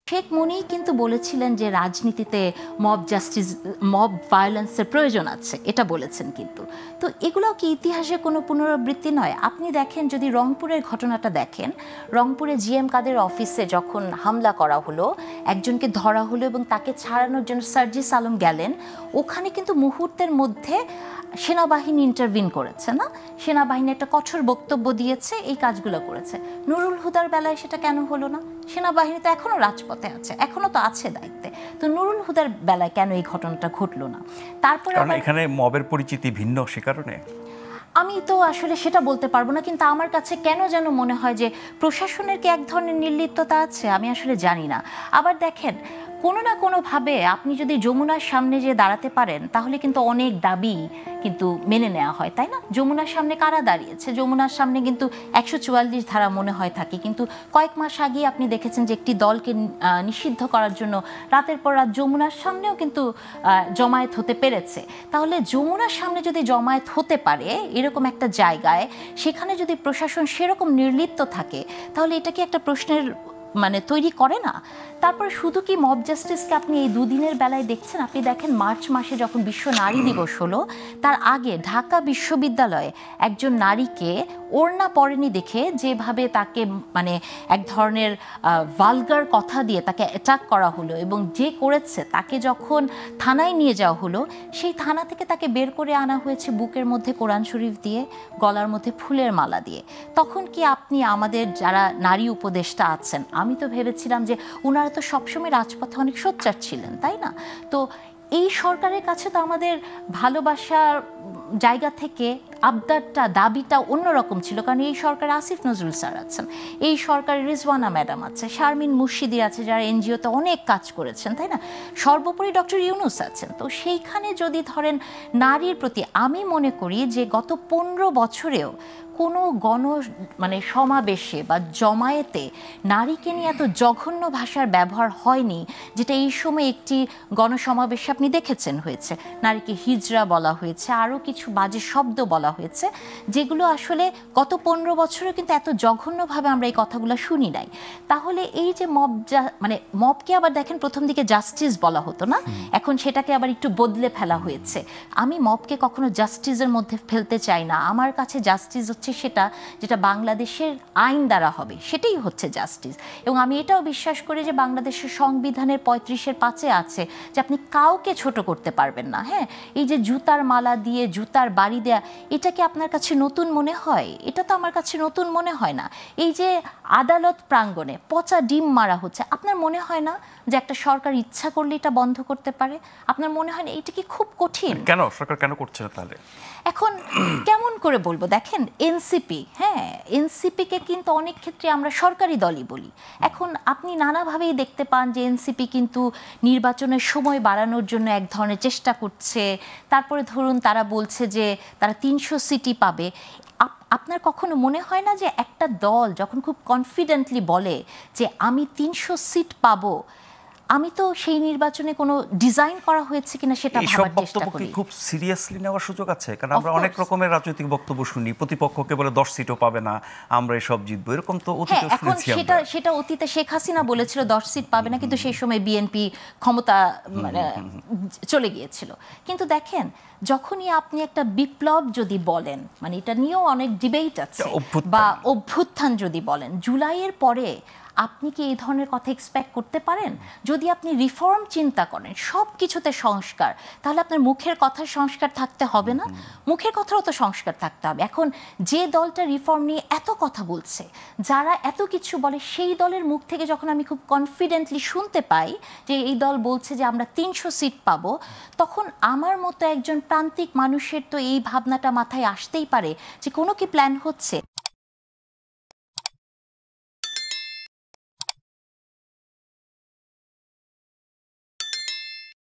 শেখ মুনিই কিন্তু বলেছিলেন যে রাজনীতিতে মব জাস্টিস, মব ভায়োলেন্সের প্রয়োজন আছে, এটা বলেছেন কিন্তু। তো এগুলো কি ইতিহাসে কোনো পুনরাবৃত্তি নয়? আপনি দেখেন, যদি রংপুরের ঘটনাটা দেখেন, রংপুরে জিএম কাদের অফিসে যখন হামলা করা হলো, একজনকে ধরা হলো এবং তাকে ছাড়ানোর জন্য সার্জিস আলম গেলেন, ওখানে কিন্তু মুহূর্তের মধ্যে সেনাবাহিনী ইন্টারভিন করেছে না? সেনাবাহিনী একটা কঠোর বক্তব্য দিয়েছে, এই কাজগুলো করেছে। নুরুল হুদার বেলায় সেটা কেন হলো না? সেনাবাহিনী তো এখনও রাজপথে আছে, এখনও তো আছে দায়িত্বে, তো নুরুল হুদার বেলায় কেন এই ঘটনাটা ঘটলো না? তারপরে এখানে মবের পরিচিতি ভিন্ন, সে কারণে আমি তো আসলে সেটা বলতে পারবো না, কিন্তু আমার কাছে কেন যেন মনে হয় যে প্রশাসনের কি এক ধরনের নির্লিপ্ততা আছে, আমি আসলে জানি না। আবার দেখেন, কোনো না কোনোভাবে আপনি যদি যমুনার সামনে যে দাঁড়াতে পারেন, তাহলে কিন্তু অনেক দাবি কিন্তু মেনে নেওয়া হয়, তাই না? যমুনার সামনে কারা দাঁড়িয়েছে? যমুনার সামনে কিন্তু 144 ধারা মনে হয় থাকে, কিন্তু কয়েক মাস আগে আপনি দেখেছেন যে একটি দলকে নিষিদ্ধ করার জন্য রাতের পর রাত যমুনার সামনেও কিন্তু জমায়েত হতে পেরেছে। তাহলে যমুনার সামনে যদি জমায়েত হতে পারে এরকম একটা জায়গায়, সেখানে যদি প্রশাসন সেরকম নির্লিপ্ত থাকে, তাহলে এটা কি একটা প্রশ্নের তৈরি করে না? তারপরে শুধু কি মব জাস্টিসকে আপনি এই দুদিনের বেলায় দেখছেন? আপনি দেখেন, মার্চ মাসে যখন বিশ্ব নারী দিবস হলো, তার আগে ঢাকা বিশ্ববিদ্যালয়ে একজন নারীকে ওড়না পরেনি দেখে যেভাবে তাকে এক ধরনের ভালগার কথা দিয়ে তাকে অ্যাটাক করা হলো, এবং যে করেছে তাকে যখন থানায় নিয়ে যাওয়া হলো, সেই থানা থেকে তাকে বের করে আনা হয়েছে বুকের মধ্যে কোরআন শরীফ দিয়ে, গলার মধ্যে ফুলের মালা দিয়ে। তখন কি আপনি, আমাদের যারা নারী উপদেষ্টা আছেন, আমি তো ভেবেছিলাম যে ওনারা তো সবসময় রাজপথে অনেক সোচ্চার ছিলেন, তাই না? তো এই সরকারের কাছে তো আমাদের ভালোবাসার জায়গা থেকে আবদারটা, দাবিটা অন্যরকম ছিল, কারণ এই সরকারে আসিফ নজরুল স্যার আছেন, এই সরকারে রিজওয়ানা ম্যাডাম আছে, শারমিন মুর্শিদি আছে, যারা এনজিওতে অনেক কাজ করেছেন, তাই না? সর্বোপরি ডক্টর ইউনুস আছেন। তো সেইখানে যদি ধরেন নারীর প্রতি, আমি মনে করি যে গত 15 বছরেও কোনো সমাবেশে বা জমায়েতে নারীকে নিয়ে এত জঘন্য ভাষার ব্যবহার হয়নি, যেটা এই সময় একটি গণসমাবেশে আপনি দেখেছেন হয়েছে। নারীকে হিজড়া বলা হয়েছে, আরও কিছু বাজে শব্দ বলা হয়েছে, যেগুলো আসলে গত 15 বছরে কিন্তু এত জঘন্যভাবে আমরা এই কথাগুলো শুনি নাই। তাহলে এই যে মবকে আবার দেখেন, প্রথম দিকে জাস্টিস বলা হতো না, এখন সেটাকে আবার একটু বদলে ফেলা হয়েছে। আমি মবকে কখনো জাস্টিসের মধ্যে ফেলতে চাই না। আমার কাছে জাস্টিস হচ্ছে সেটা যেটা বাংলাদেশের আইন দ্বারা হবে, সেটাই হচ্ছে জাস্টিস। এবং আমি এটাও বিশ্বাস করি যে বাংলাদেশের সংবিধানের 35-এর 5-এ আছে যে আপনি কাউকে ছোট করতে পারবেন না। হ্যাঁ, এই যে জুতার মালা দিয়ে জুতার বাড়ি দেয়া, এটা কি আপনার কাছে নতুন মনে হয়? এটা তো আমার কাছে নতুন মনে হয় না। এই যে আদালত প্রাঙ্গণে পচা ডিম মারা হচ্ছে, আপনার মনে হয় না যে একটা সরকার ইচ্ছা করলে এটা বন্ধ করতে পারে? আপনার মনে হয় না এটা কি খুব কঠিন? কেন সরকার কেন করছে না তাহলে? এখন কেমন করে বলবো, দেখেন এনসিপি, হ্যাঁ, এনসিপিকে কিন্তু অনেক ক্ষেত্রে আমরা সরকারি দলই বলি। এখন আপনি নানাভাবেই দেখতে পান যে এনসিপি কিন্তু নির্বাচনের সময় বাড়ানোর জন্য এক ধরনের চেষ্টা করছে। তারপরে ধরুন তারা বলছে যে তারা 300 সিটই পাবে। আপনার কখনো মনে হয় না যে একটা দল যখন খুব কনফিডেন্টলি বলে যে আমি 300 সিট পাবো, আমি তো সেই নির্বাচনে কোনো ডিজাইন করা হয়েছে কিনা সেটা ভাবার চেষ্টা করি। খুব সিরিয়াসলি নেওয়ার সুযোগ আছে, কারণ আমরা অনেক রকমের রাজনৈতিক বক্তব্য শুনি, প্রতিপক্ষকে বলে 10 সিটও পাবে না, আমরা এসব জিতবো, এরকম তো অতীতে শুনেছি আমরা। সেটা অতীতে শেখ হাসিনা বলেছিল 10 সিট পাবে না, কিন্তু সেই সময় বিএনপি ক্ষমতা চলে গিয়েছিল। কিন্তু দেখেন, যখনই আপনি একটা বিপ্লব যদি বলেন, এটা নিয়েও অনেক ডিবেট আছে, বা অভ্যুত্থান যদি বলেন, জুলাইয়ের পরে আপনি কি এই ধরনের কথা এক্সপেক্ট করতে পারেন? যদি আপনি রিফর্ম চিন্তা করেন, সব কিছুতে সংস্কার, তাহলে আপনার মুখের কথার সংস্কার থাকতে হবে না? মুখের কথারও তো সংস্কার থাকতে হবে। এখন যে দলটা রিফর্ম নিয়ে এত কথা বলছে, যারা এত কিছু বলে, সেই দলের মুখ থেকে যখন আমি খুব কনফিডেন্টলি শুনতে পাই যে এই দল বলছে যে আমরা 300 সিট পাবো, তখন আমার মতো একজন প্রান্তিক মানুষের তো এই ভাবনাটা মাথায় আসতেই পারে যে কোনো কি প্ল্যান হচ্ছে।